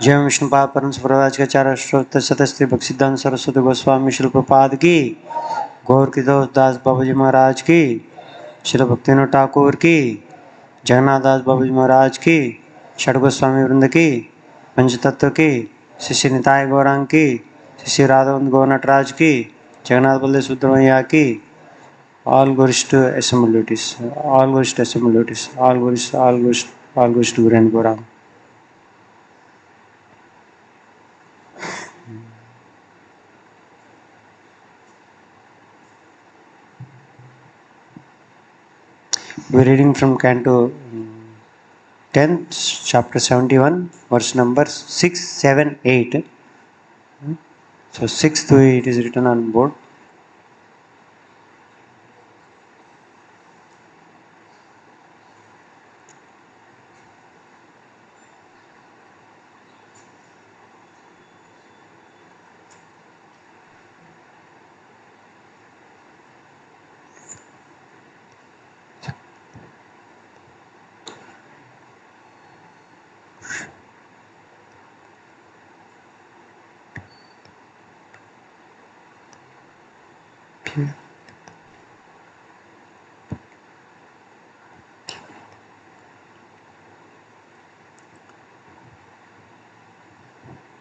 जय विष्णुपाद परम सुप्रदाचार्य अष्टोत्तर शतस्त्री भक्सिद्धांत सरस्वती गोस्वामी श्री प्रपाद की, गौर की दास बाबूजी महाराज की, श्री भक्तिविनोद ठाकुर की, जगन्नाथ दास बाबूजी महाराज की, षड गोस्वामी वृंद की, पंचतत्व की, श्री निताय गौरांग की, श्री राधावंत गौर नटराज की, जगन्नाथ बल्देव सुब्रमण्या की, all glories to assembled devotees, all glories to assembled devotees, all glories, all glories, all glories to Grand Gaurang. We are reading from Canto 10, chapter 71, verse number 6, 7, 8. So 6th it is written on board.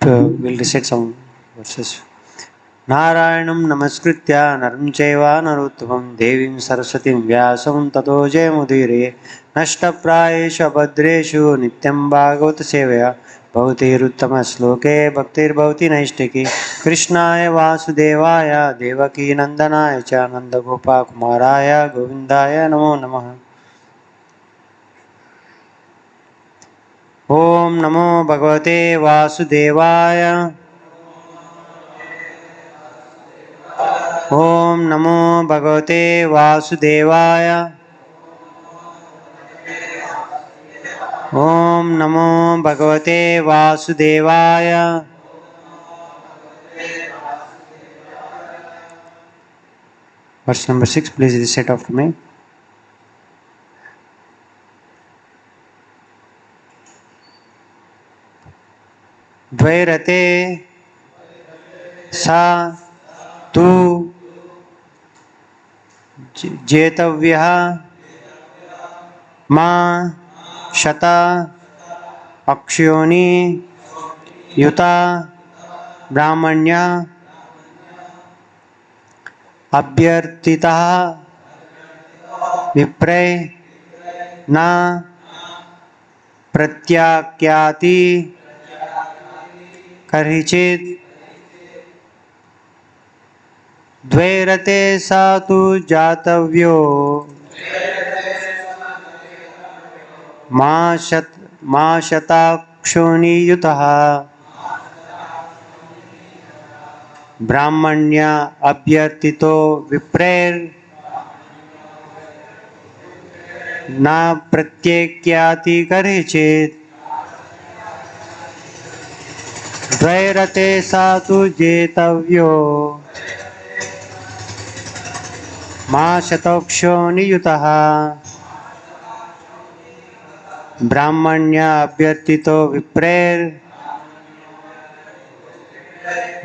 We'll recite some verses. नारायणं नमस्कृत्य नरं चैव नरोत्तमं देवीं सरस्वतीं व्यासं ततो जयमुदीरये नष्टप्रायेषु भद्रेषु नित्यं भागवत सेवया भवतिरुत्तमश्लोके भक्तिर्भवति नैष्टिकी कृष्णाय वासुदेवाय देवकी नन्दनाय च नन्दगोपकुमाराय गोविन्दाय नमो नमः। ओम नमो भगवते वासुदेवाय। ओम नमो भगवते वासुदेवाय। ओम नमो भगवते वासुदेवाय। Verse number 6, please recite after me. द्वैरते सा तु जेतव्यः मा शता अक्षयोनि युता ब्राह्मण्य अभ्यर्थितः विप्रय न प्रत्याख्याति करिचित् द्वैरते सा तु जातव्यो मा शताक्षोणि युतः ब्राह्मण्य अभ्यर्थितो विप्रैर् न प्रत्येक्याति करिचित् द्वैरते सा तु जेतव्यो मा शताक्षोणि युतः ब्राह्मण्य अभ्यर्थितो विप्रैर्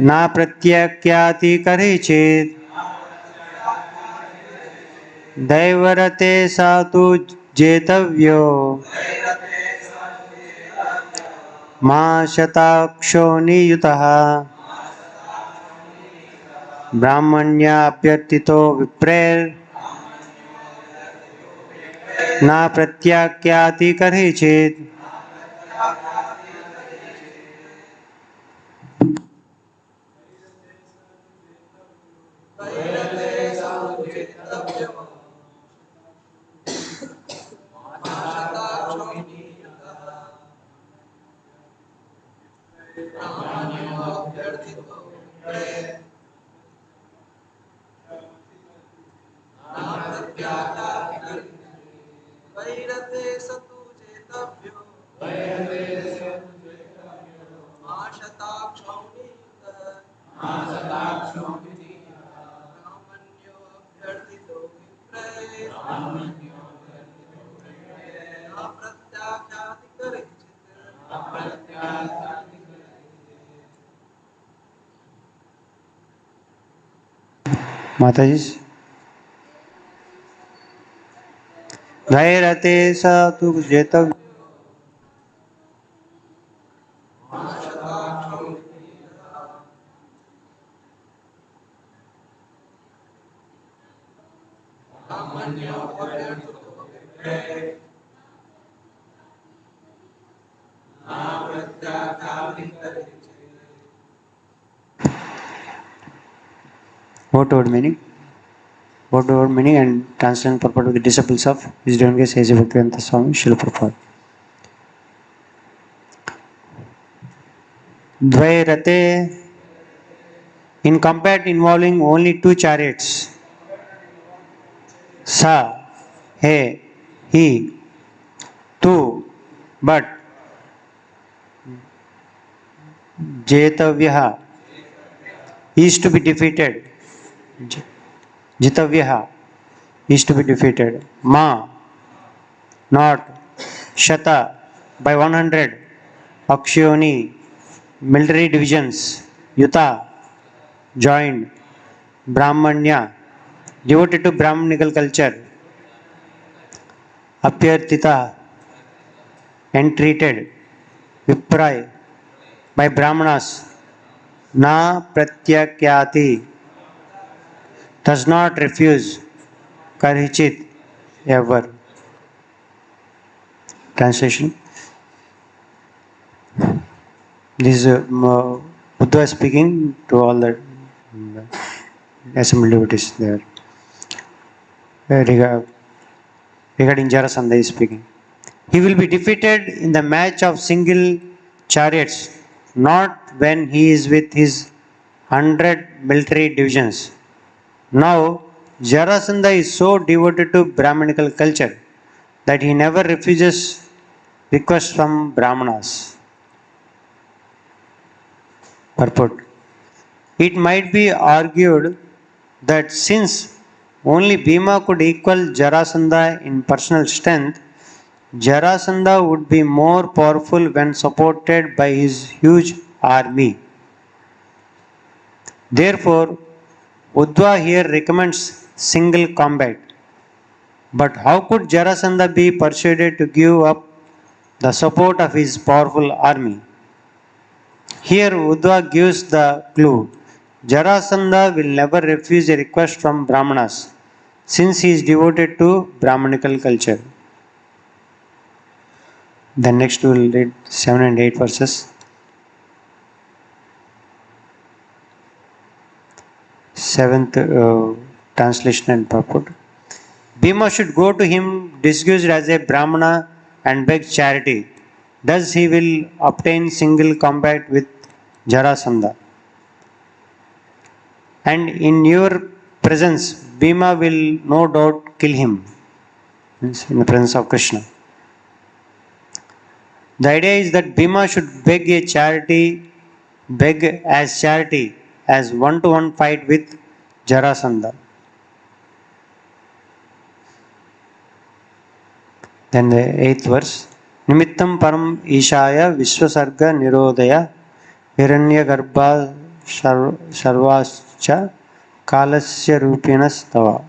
न प्रत्येक्याति करिचित् दैवरते सा तु जेतव्यो मा शताक्षोणि युतः ब्राह्मण्य अभ्यर्थितो विप्रैर् न प्रत्याख्याति करिचित् Mataji. Dhairate sa tu jetav. What word meaning? What word meaning and translation purport of the disciples of His Divine Grace A.J. Bhaktivedanta Swami Srila Prabhupada. Dvairate, in combat involving only two chariots, sa, he, he, two, but jetavyaha is to be defeated. Jitavyaha is to be defeated. Ma, not. Shata, by 100. Akshayoni, military divisions. Yuta, joined. Brahmanya, devoted to Brahmanical culture. Apyartita, entreated. Vipray, by Brahmanas. Na pratyakyati, does not refuse. Karhichit, ever. Translation. This is Buddha speaking to all the assembled devotees there. Regarding Jarasandha is speaking. He will be defeated in the match of single chariots, not when he is with his 100 military divisions. Now, Jarasandha is so devoted to Brahmanical culture that he never refuses requests from Brahmanas. Purport. It might be argued that since only Bhima could equal Jarasandha in personal strength, Jarasandha would be more powerful when supported by his huge army. Therefore, Uddhava here recommends single combat. But how could Jarasandha be persuaded to give up the support of his powerful army? Here Uddhava gives the clue. Jarasandha will never refuse a request from Brahmanas, since he is devoted to Brahmanical culture. Then next we will read 7 and 8 verses. 7th translation and purport. Bhima should go to him disguised as a Brahmana and beg charity. Thus he will obtain single combat with Jarasandha. And in your presence, Bhima will no doubt kill him. In the presence of Krishna. The idea is that Bhima should beg as charity as one-to-one fight with Jarasandha. Then the 8th verse. Nimittam param ishaya vishwasarga nirodaya hiranya garbha sarvascha kalasya rupinas tava.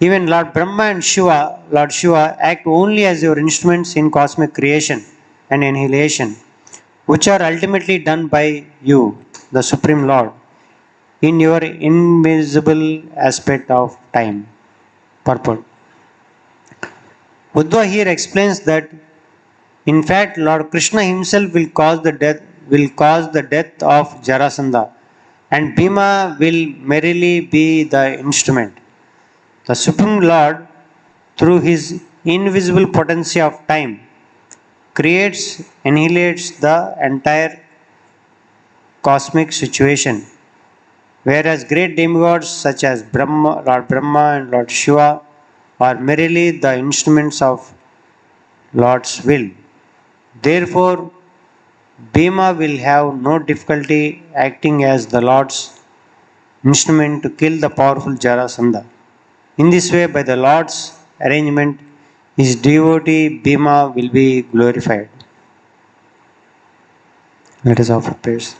Even Lord Brahma and Lord Shiva act only as your instruments in cosmic creation and annihilation, which are ultimately done by you, the Supreme Lord, in your invisible aspect of time. Purport. Uddhava here explains that in fact Lord Krishna himself will cause the death of Jarasandha, and Bhima will merely be the instrument. The Supreme Lord, through his invisible potency of time, annihilates the entire cosmic situation, whereas great demigods such as Lord Brahma and Lord Shiva are merely the instruments of Lord's will. Therefore, Bhima will have no difficulty acting as the Lord's instrument to kill the powerful Jarasandha. In this way, by the Lord's arrangement, his devotee Bhima will be glorified. Let us offer prayers.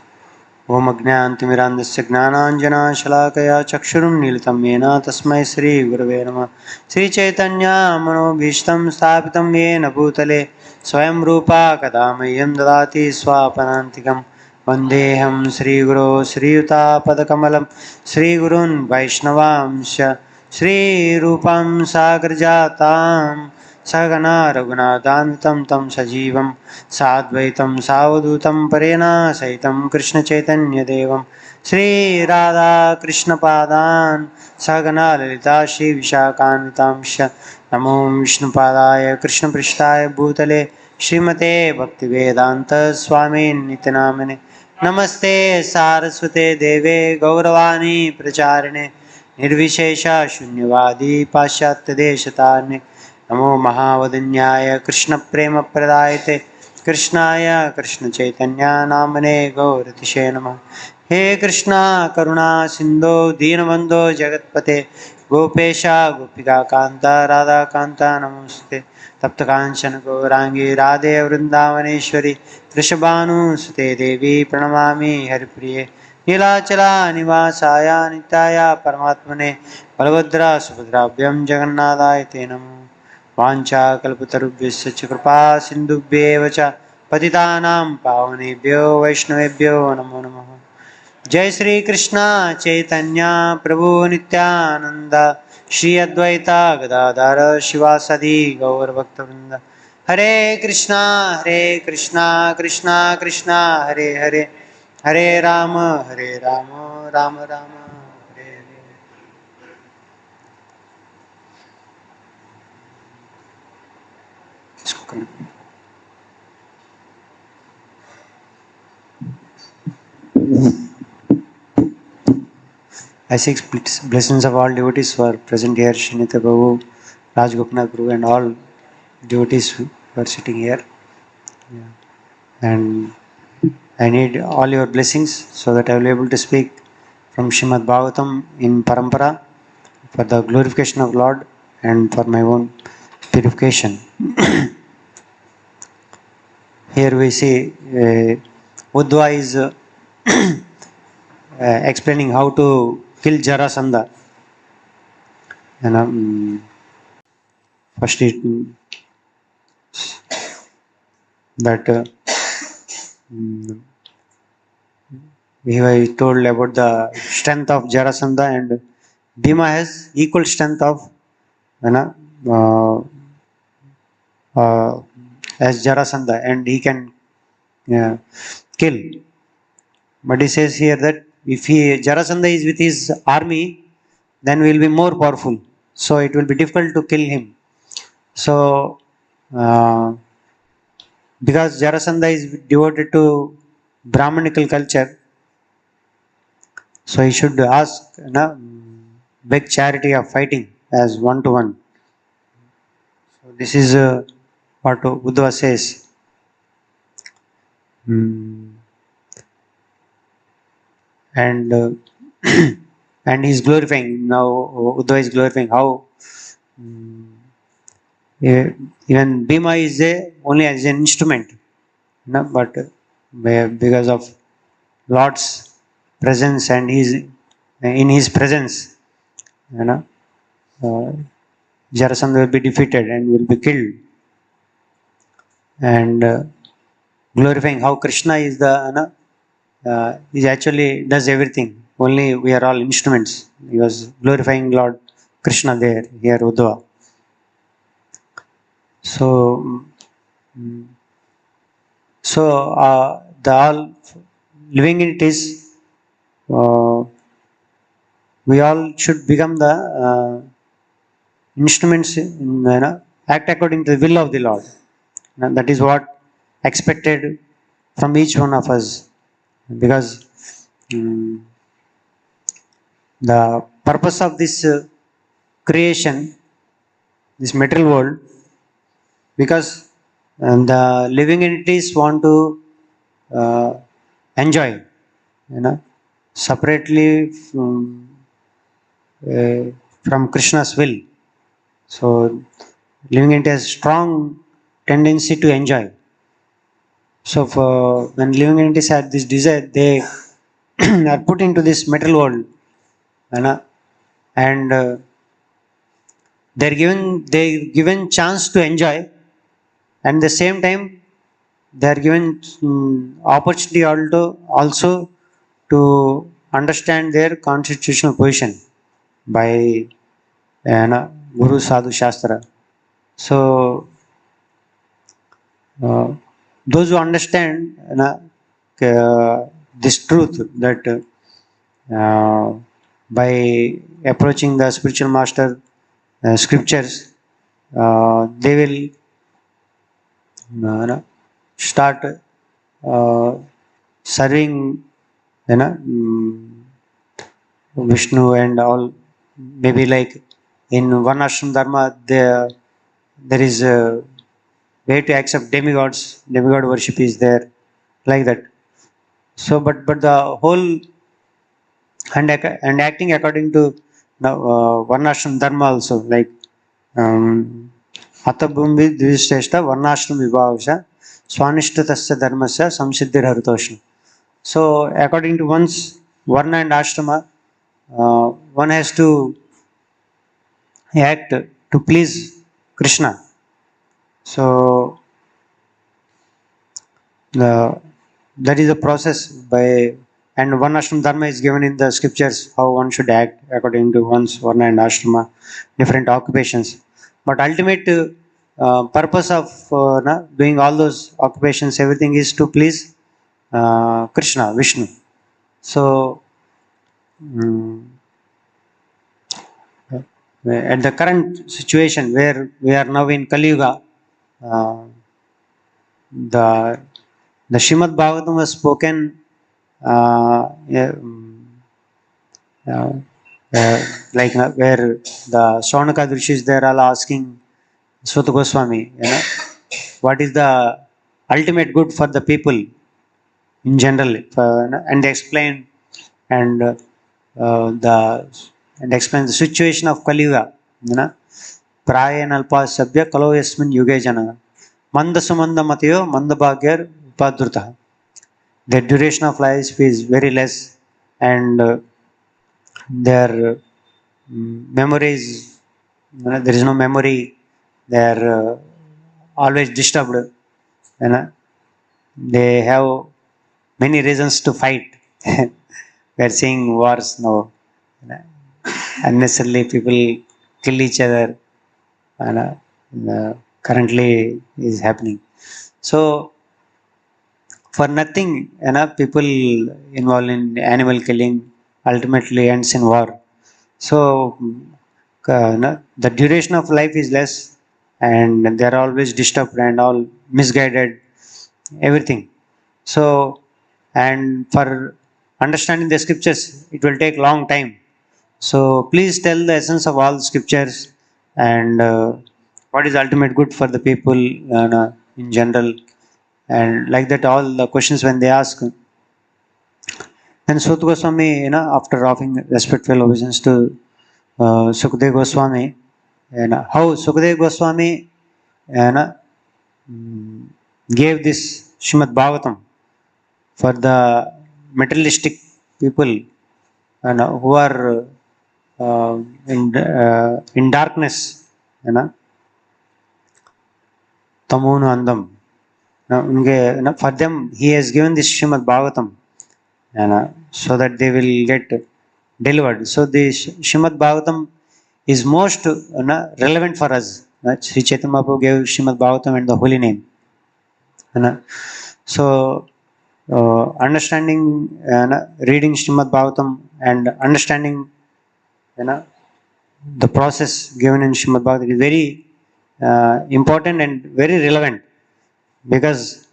ओम अज्ञानतिमिरान्धस्य ज्ञानाञ्जनशलाकया चक्षुरुन्मीलितं येन तस्मै श्रीगुरवे नमः। श्रीचैतन्यमनोभीष्टं स्थापितं येन भूतले स्वयं रूपा कदा मह्यं ददाति स्वापदान्तिकं। वन्देऽहं श्रीगुरो श्रीयुतापदकमलं श्रीगुरून् वैष्णवांश्च श्रीरूपं साग्रजातां सगना रघुनाथान्वितं तं सजीवं साद्वैतं सावधूतं परेण सहितं कृष्णचैतन्यदेवं श्रीराधाकृष्णपादान् सगना ललिता श्रीविशाखान्वितांश्च नमो विष्णुपादाय कृष्णपृष्ठाय भूतले श्रीमते भक्तिवेदान्तस्वामिन्नित्यनामिने नमस्ते सारस्वते देवे गौरवाणी प्रचारिणे निर्विशेष शून्यवादी पाश्चात्यदेशतारिणे नमो महावदन्याय कृष्णप्रेमप्रदायते कृष्णाय कृष्णचैतन्य नामने गौरतिशे नमः। हे कृष्णा करुणा सिंधो दीनबंधो जगत्पते गोपेश गोपिकान्त राधाकान्त नमोस्तुते। तप्तकाञ्चन गौरांगी राधे वृंदावनेश्वरी वृषभानुसुते देवी प्रणमामि हरिप्रिये। नीलाचला निवासाय नित्याय परमात्मने बलभद्र सुभद्राभ्यां जगन्नाथाय ते नमः। वाञ्छाकल्पतरुभ्यश्च कृपा सिन्धुभ्येव च पतितानां पावनेभ्यो वैष्णवेभ्यो नमो नमः। जय श्री कृष्ण चैतन्य प्रभु नित्यानंद श्री अद्वैता गदाधर शिवासदि गौरभक्तवृंद। हरे कृष्णा कृष्णा कृष्णा हरे हरे हरे राम राम राम हरे हरे। इसको करना। I seek blessings of all devotees who are present here, Srinitya Prabhu, Raj Gopinath Prabhu, and all devotees who are sitting here. Yeah. And I need all your blessings so that I will be able to speak from Srimad Bhagvatam in Parampara for the glorification of Lord and for my own purification. Here we see Uddhava is explaining how to kill Jarasandha. And first that we have told about the strength of Jarasandha, and Bhima has equal strength of uh, as Jarasandha, and he can kill. But he says here that if Jarasandha is with his army, then we will be more powerful. So it will be difficult to kill him. So because Jarasandha is devoted to Brahmanical culture, so he should ask beg charity of fighting as one to one. So this is what Uddhava says. And and he's glorifying now. Uddhava is glorifying how even Bhima is only as an instrument, but because of Lord's presence and in his presence, Jarasandha will be defeated and will be killed. And glorifying how Krishna is is actually does everything. Only we are all instruments. He was glorifying Lord Krishna there, here Uddhava. So, the all living entities, we all should become the instruments, act according to the will of the Lord. And that is what expected from each one of us, because the purpose of this creation, this material world, because the living entities want to enjoy, separately from Krishna's will. So living entity has strong tendency to enjoy. So when living entities had this desire, they are put into this material world, and they given chance to enjoy, and the same time they are given opportunity also to understand their constitutional position by Guru Sadhu Shastra. So those who understand this truth, that by approaching the spiritual master scriptures, they will start serving Vishnu and all. Maybe like in one ashram dharma, there is a way to accept demigods. Demigod worship is there, like that. So, but the whole and acting according to varnashram dharma also, like atabhumbi dvisheshta varnashram vibhavasha swanishtatasya dharmasya samsiddhir haritosha. So according to one's varna and ashrama, one has to act to please Krishna. So that is a process by, and one ashram dharma is given in the scriptures, how one should act according to one's varna and ashrama, different occupations. But ultimate purpose of doing all those occupations, everything is to please Krishna, Vishnu. So at the current situation where we are now in Kali Yuga, the Srimad Bhagavatam was spoken like where the Shaunaka Rishis, they are all asking Suta Goswami, what is the ultimate good for the people in general, and they explain and explain the situation of Kali Yuga. Prayena alpa sabya kalo yasmin yuge jana manda sumanda matayo manda bhagyar upadruta. The duration of life is very less, and their memories, there is no memory. They are always disturbed. They have many reasons to fight. We are seeing wars now. Unnecessarily people kill each other. Currently is happening. So for nothing, people involved in animal killing ultimately ends in war. So the duration of life is less, and they are always disturbed and all misguided, everything. So, and for understanding the scriptures, it will take long time. So please tell the essence of all scriptures, and what is ultimate good for the people in general, and like that all the questions when they ask. And Suta Goswami, after offering respectful obeisance to Sukadeva Goswami, how Sukadeva Goswami gave this Srimad Bhagavatam for the materialistic people who are in darkness, tamonu andam. For them, he has given this Srimad Bhagavatam, so that they will get delivered. So the Srimad Bhagavatam is most relevant for us. Sri Chaitanya Mahaprabhu gave Srimad Bhagavatam and the holy name. So understanding, reading Srimad Bhagavatam and understanding the process given in Srimad Bhagavatam is very important and very relevant, because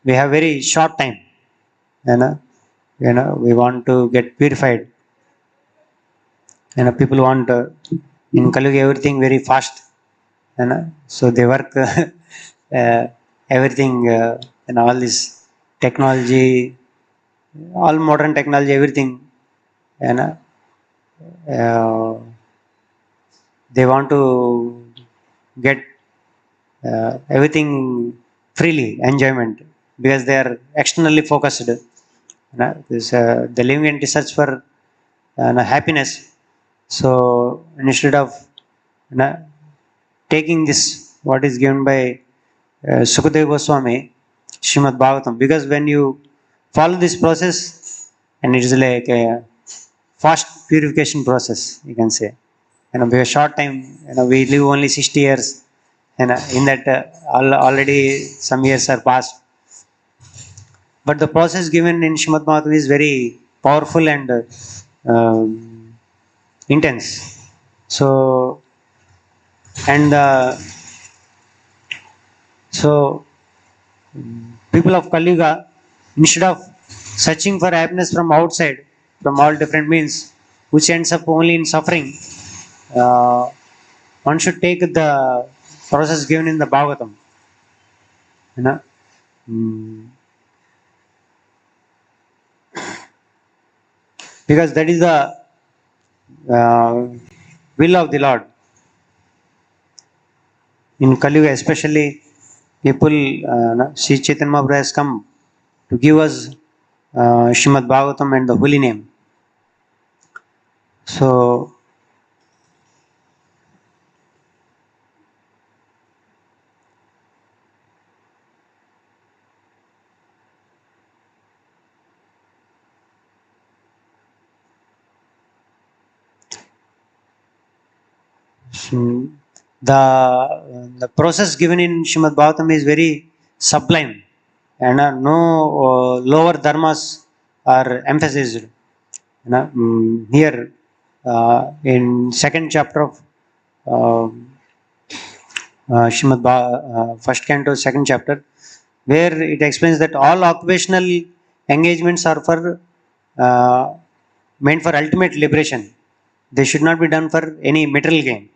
we have very short time. We want to get purified. People want in Kali Yuga everything very fast. So they work everything, all this technology, all modern technology, everything. They want to get everything freely, enjoyment, because they are externally focused. The living entity search for happiness. So instead of taking this, what is given by Sukadeva Goswami, Srimad Bhagavatam, because when you follow this process, and it is like a fast purification process, you can say. By a short time, we live only 60 years, and in that already some years are passed. But the process given in Srimad Bhagavatam is very powerful and intense. So, and so people of Kali Yuga, instead of searching for happiness from outside, from all different means, which ends up only in suffering, one should take the process given in the Bhagavatam. Because that is the will of the Lord. In Kali Yuga, especially, people, Sri Chaitanya Mahaprabhu has come to give us Srimad Bhagavatam and the holy name. So, the process given in Srimad Bhagavatam is very sublime, and no lower dharmas are emphasized. Here, in second chapter of first canto, second chapter, where it explains that all occupational engagements are for meant for ultimate liberation. They should not be done for any material gain.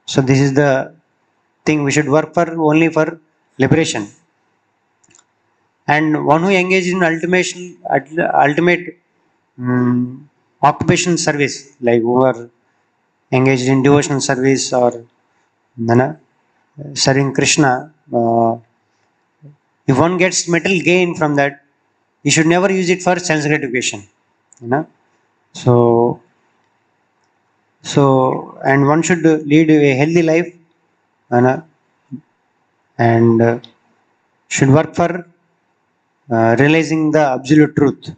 So this is the thing, we should work for only for liberation. And one who engages in ultimate occupation service, like who are engaged in devotional service or serving Krishna, if one gets material gain from that, you should never use it for sense gratification. So, and one should lead a healthy life, and should work for realizing the absolute truth.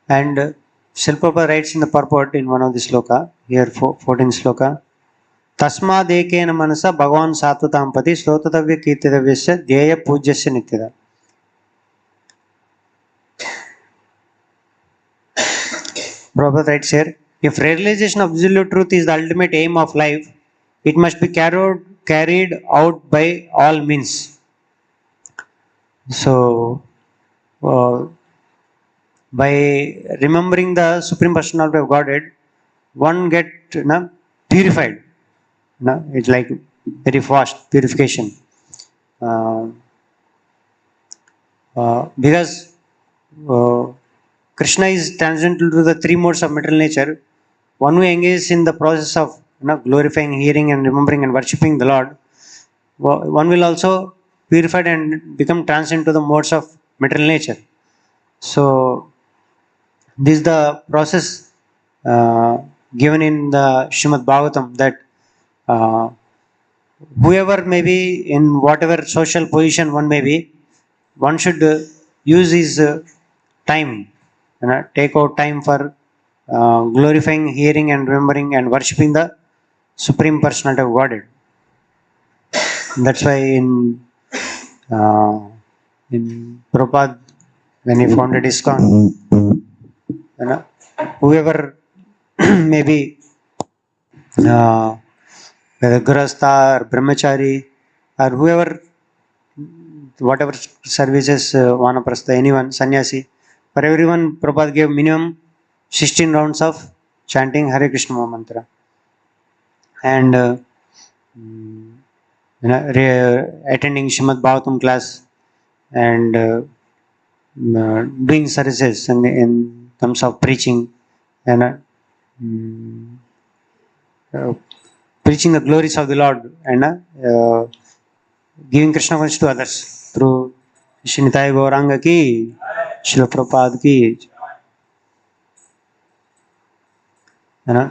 And Srila Prabhupada writes in the purport in one of the sloka, here 14th sloka, तस्मादेकेन मनसा भगवान सात्वतां पति श्रोतव्य कीर्तितव्यस्य ध्येय पूज्यस्य नित्यदा. Prabhupada writes here, if realization of absolute truth is the ultimate aim of life, it must be carried out by all means. So, by remembering the Supreme Personality of Godhead, one get purified. It's like very fast purification. Because Krishna is transcendental to the three modes of material nature. One who engages in the process of glorifying, hearing, and remembering and worshipping the Lord, one will also purify and become transcendent to the modes of material nature. So, this is the process given in the Srimad Bhagavatam, that whoever may be, in whatever social position one may be, one should use his time, take out time for glorifying, hearing, and remembering and worshipping the Supreme Personality of Godhead. That's why in Prabhupada, when he founded ISKCON, whoever may be, whether Grahastha or Brahmachari or whoever, whatever services, Vanaprastha, anyone, Sannyasi, for everyone Prabhupada gave minimum 16 rounds of chanting Hare Krishna Mantra, and attending Srimad Bhagavatam class, and doing services in terms of preaching and preaching the glories of the Lord and giving Krishna consciousness to others through Shri Nitai Gauranga ki, Srila Prabhupada ki, you know.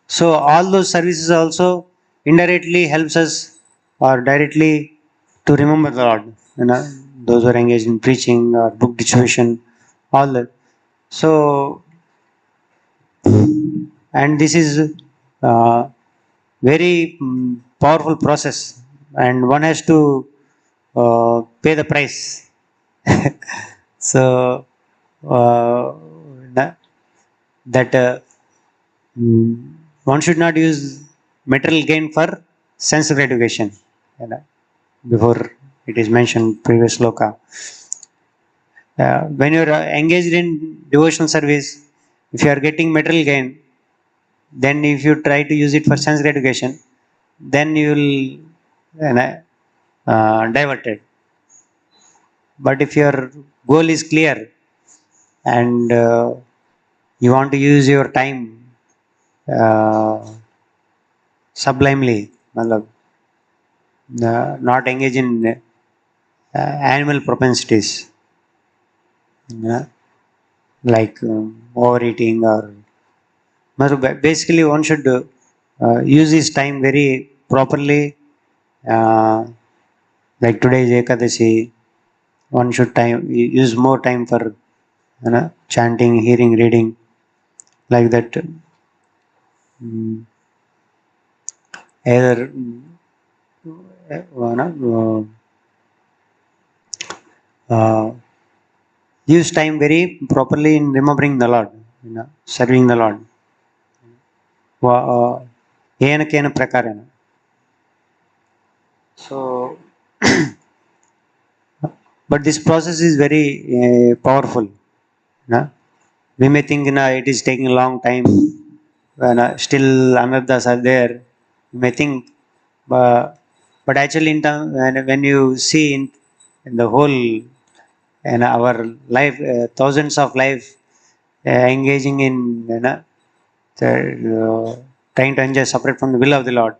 So all those services also indirectly helps us or directly to remember the Lord. You know, those who are engaged in preaching or book distribution, all that. So, and this is very powerful process, and one has to pay the price. So that one should not use material gain for sense gratification. You know, before it is mentioned previous sloka. When you are engaged in devotional service, if you are getting material gain, then if you try to use it for sense gratification, then you will diverted. But if your goal is clear and you want to use your time sublimely, not engage in animal propensities, like overeating or basically one should use his time very properly. Like today is Ekadashi, one should use more time for chanting, hearing, reading, like that. Either use time very properly in remembering the Lord, serving the Lord. Kena prakarena. So, but this process is very powerful. We may think it is taking a long time. Still Amrtas are there. You may think, but actually, when you see in the whole our life, thousands of life engaging in trying to enjoy separate from the will of the Lord,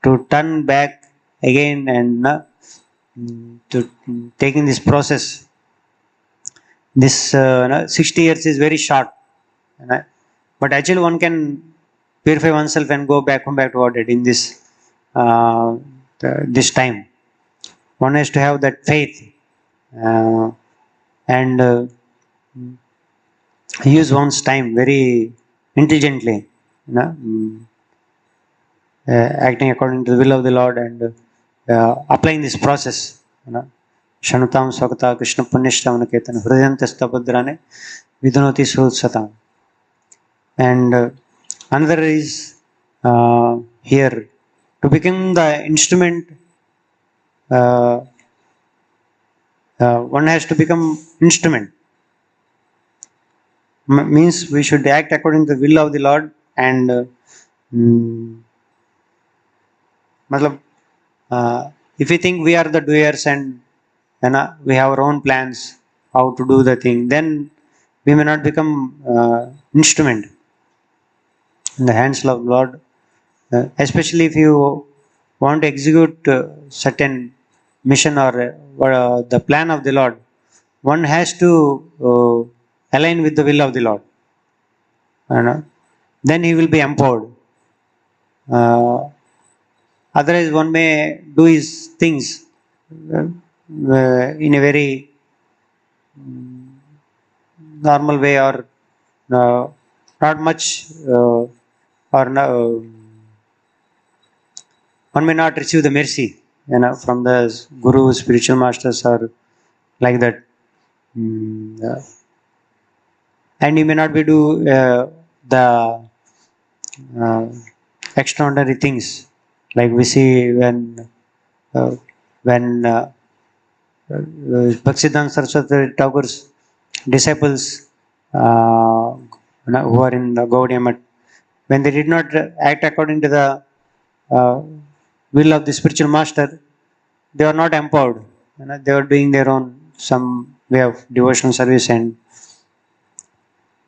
to turn back again and to taking this process. This 60 years is very short, but actually one can purify oneself and go back to what it in this time. One has to have that faith and use one's time very intelligently, acting according to the will of the Lord and applying this process. Shanutam Swakata Krishna Punyashtamana Ketan Hridayantastaphadrane Vidunoti Sudsatam. And another is here to become the instrument. One has to become instrument. Means we should act according to the will of the Lord and if we think we are the doers and we have our own plans how to do the thing, then we may not become instrument in the hands of Lord. Especially if you want to execute certain mission or the plan of the Lord, one has to align with the will of the Lord. Then he will be empowered. Otherwise, one may do his things in a very normal way or not much, or one may not receive the mercy, from the guru, spiritual masters, or like that. And you may not be do the extraordinary things like we see when Bhaktisiddhanta Saraswati Thakur's disciples who are in the Gaudiya Math, when they did not act according to the will of the spiritual master, they were not empowered. They were doing their own some way of devotional service and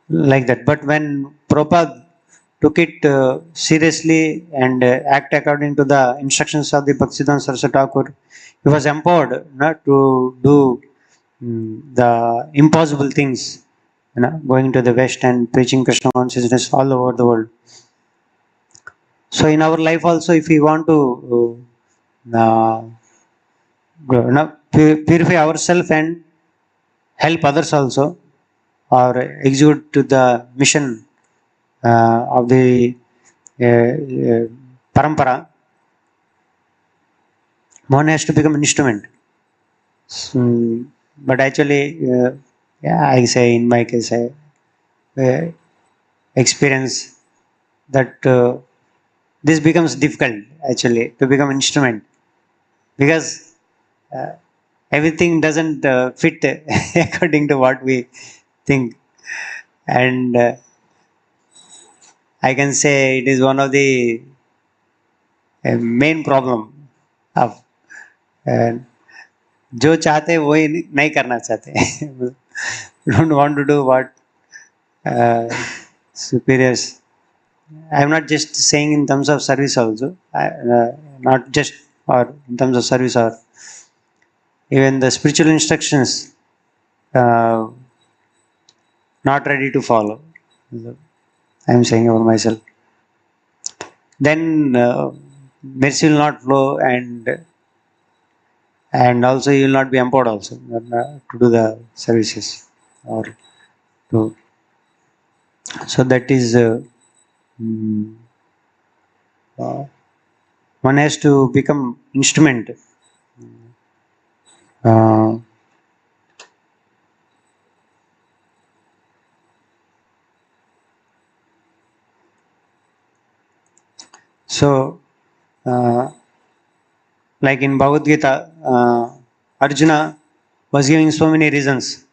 like that. But when Prabhupada took it seriously and act according to the instructions of the Bhaktisiddhanta Saraswati Thakur, he was empowered not to do the impossible things, going to the West and preaching Krishna consciousness all over the world. So in our life also, if we want to purify ourselves and help others also, or execute to the mission of the parampara, one has to become an instrument. But actually, yeah, I say in my case, I experience that this becomes difficult actually to become an instrument, because everything doesn't fit according to what we think, and I can say it is one of the main problem of जो चाहते हैं वही नहीं करना चाहते. Don't want to do what superiors. I am not just saying in terms of service also, not just or in terms of service, or even the spiritual instructions uh, not ready to follow. I am saying about myself. Then mercy will not flow, and also you will not be empowered also to do the services, or to. So that is mm, one has to become instrument. Uh, so, like in Bhagavad Gita, Arjuna was giving so many reasons,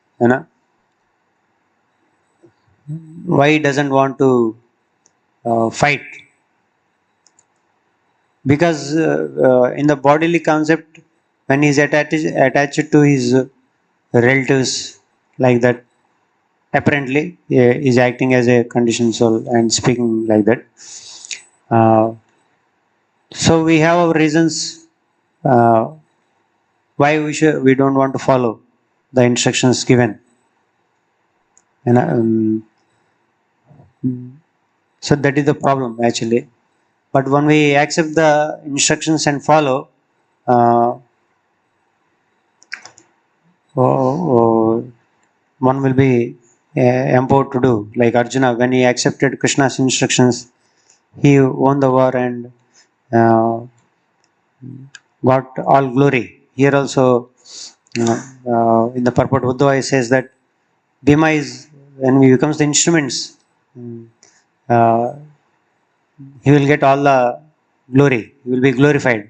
why he doesn't want to fight. Because in the bodily concept, when he's attached to his relatives, like that, apparently is acting as a conditioned soul and speaking like that. So we have our reasons uh, why we don't want to follow the instructions given. And so that is the problem actually. But when we accept the instructions and follow, uh, one will be empowered to do. Like Arjuna, when he accepted Krishna's instructions, he won the war and uh, got all glory. Here also, in the purport, Uddhava says that Bhima is, when he becomes the instruments, uh, he will get all the glory. He will be glorified.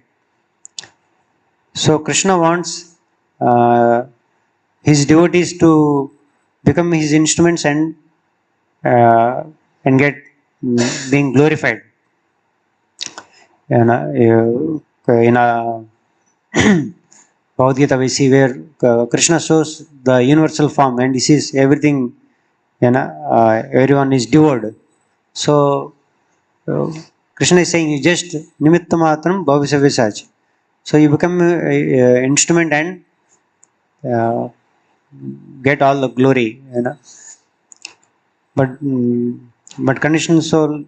So Krishna wants his devotees to become his instruments and get being glorified. In a Bhagavad Gita, we see where Krishna shows the universal form and he sees everything, everyone is devoured. So Krishna is saying, you just nimitta matram bhavisavesaj. So you become an instrument and uh, get all the glory, But but conditioned soul,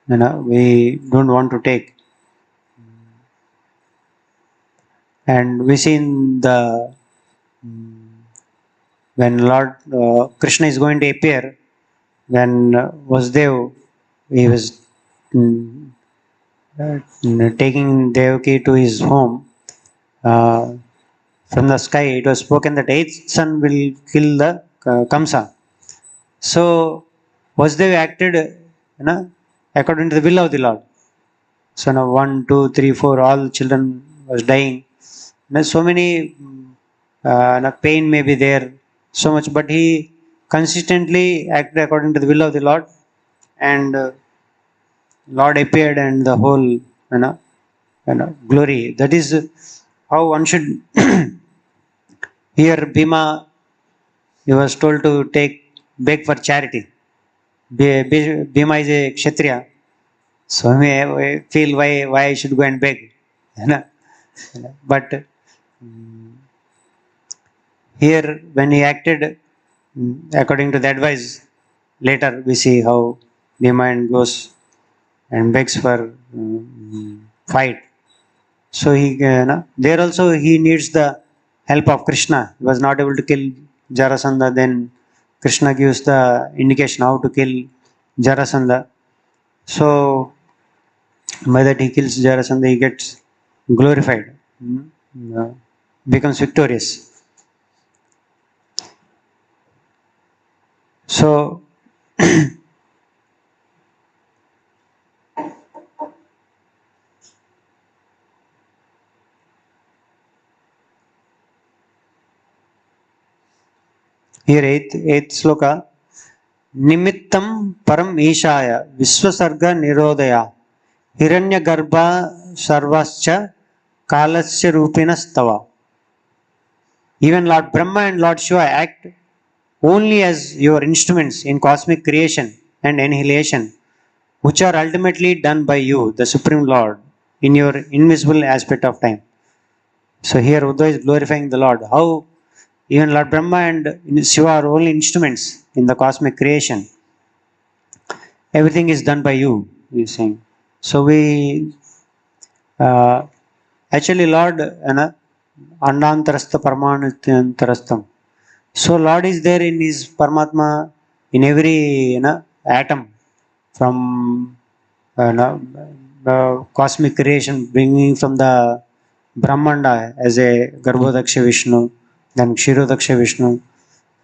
we don't want to take. And we see in the when Lord Krishna is going to appear, when Vasudev, he was taking Devaki to his home, from the sky it was spoken that eighth son will kill the Kamsa. So Vasudev acted, according to the will of the Lord. So now 1, 2, 3, 4, all children was dying. Now so many pain may be there, so much, but he consistently acted according to the will of the Lord, and Lord appeared, and the whole, glory. That is how one should. Here Bhima, he was told to take beg for charity. Bhima is a Kshatriya, so I feel why I should go and beg. But here, when he acted according to the advice, later we see how Bhima goes and begs for fight. So there also he needs the help of Krishna. He was not able to kill Jarasandha. Then Krishna gives the indication how to kill Jarasandha. So by that he kills Jarasandha, he gets glorified, becomes victorious. So here eighth sloka. Nimittam param ishaya visvasarga nirodaya hiranya garbha sarvascha kalasya rupinastava. Even Lord Brahma and Lord Shiva act only as your instruments in cosmic creation and annihilation, which are ultimately done by you, the Supreme Lord, in your invisible aspect of time. So here Uddhava is glorifying the Lord. How even Lord Brahma and Shiva are only instruments in the cosmic creation. Everything is done by you, he is saying. So we actually Lord Andantarastha Paramanityantarastham. So Lord is there in his Paramatma in every atom from cosmic creation, bringing from the Brahmanda as a Garbhodaksha Vishnu, then Kshirodaksha Vishnu.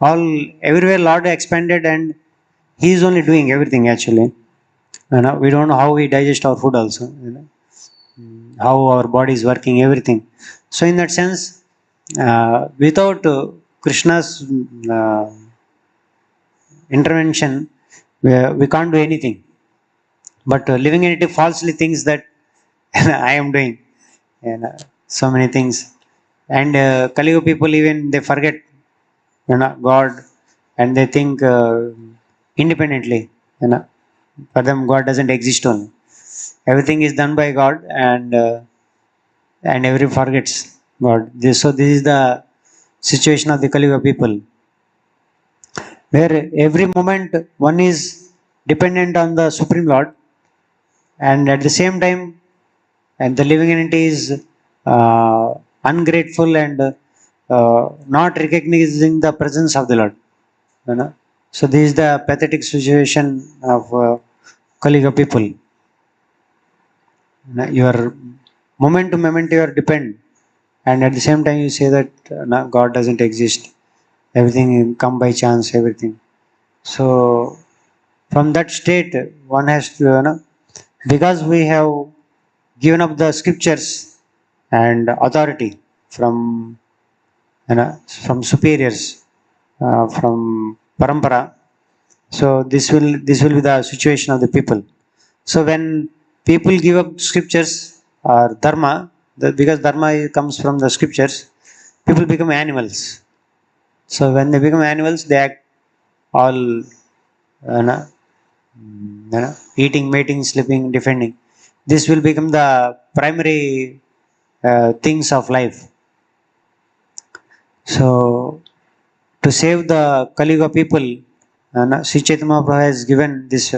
Everywhere Lord expanded and he is only doing everything actually. We don't know how we digest our food also. How our body is working, everything. So in that sense, without Krishna's intervention, we can't do anything. But living entity falsely thinks that I am doing so many things. And Kali Yuga people even they forget God and they think independently. For them God doesn't exist only. Everything is done by God and every forgets God. So this is the situation of the Kali Yuga people, where every moment one is dependent on the Supreme Lord, and at the same time, and the living entity is ungrateful and not recognizing the presence of the Lord. So this is the pathetic situation of Kali Yuga people. Your moment to moment you are depend, and at the same time you say that God doesn't exist. Everything come by chance. Everything. So from that state, one has to because we have given up the scriptures and authority from from superiors, from parampara. So this will be the situation of the people. So when people give up scriptures or dharma, because dharma comes from the scriptures, people become animals. So when they become animals, they act all eating, mating, sleeping, defending. This will become the primary things of life. So to save the Kali Yuga people, Sri Chaitanya Mahaprabhu has given this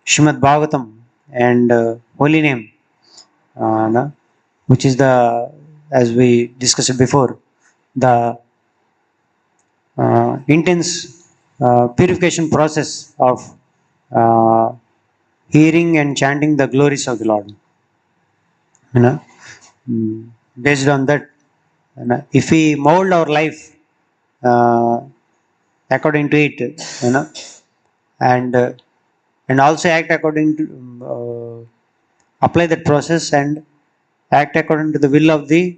Srimad Bhagvatam and holy name, which is the, as we discussed before, the intense purification process of uh, hearing and chanting the glories of the Lord. Based on that, if we mold our life uh, according to it, and and also act according to apply that process and act according to the will of the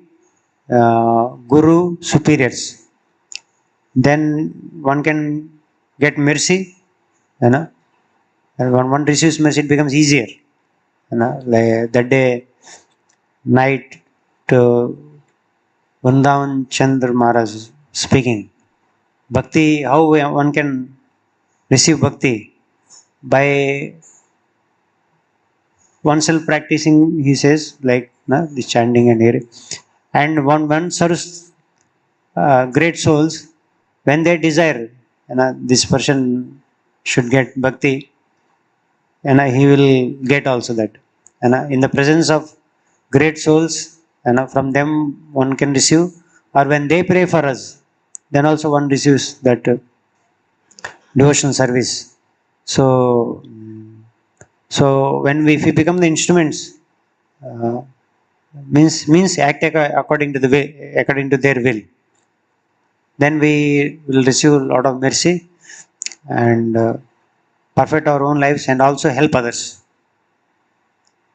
guru superiors, then one can get mercy, and when one receives mercy, it becomes easier. Like that day night, to Vrindavan Chandra Maharaj speaking, bhakti, how one can receive bhakti by oneself practicing, he says, like this chanting and hearing. And one serves great souls when they desire, this person should get bhakti, and he will get also that. And in the presence of great souls, and from them one can receive, or when they pray for us, then also one receives that devotional service. So, so when we become the instruments, uh, means act according to the way, according to their will, then we will receive a lot of mercy and perfect our own lives and also help others.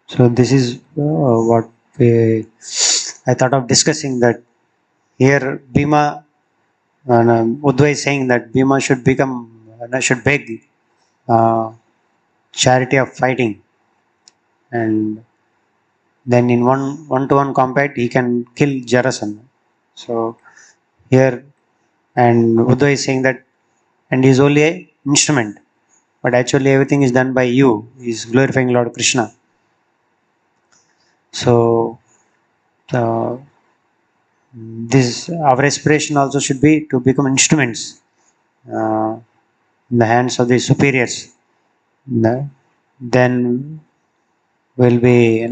So this is what I thought of discussing, that here Bhima, Uddhava is saying that Bhima should become, should beg uh, charity of fighting, and then in one-to-one combat he can kill Jarasandha. So here, and Uddhava is saying that, and he is only a instrument, but actually everything is done by you. He is glorifying Lord Krishna. So this, our aspiration also should be to become instruments in the hands of the superiors. Then will be,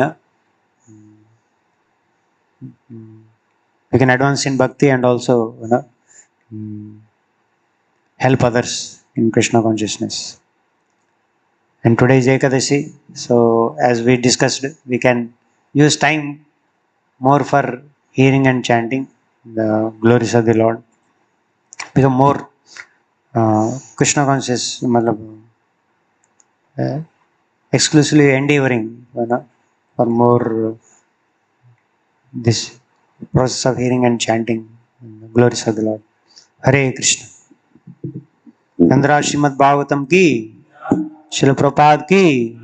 we can advance in bhakti and also help others in Krishna consciousness. And today is Ekadashi, so as we discussed, we can use time more for hearing and chanting the glories of the Lord, become more Krishna conscious, exclusively endeavoring for more this process of hearing and chanting the glories of the Lord. Hare Krishna. Chandra Srimad Bhagavatam ki, Srila Prabhupada ki,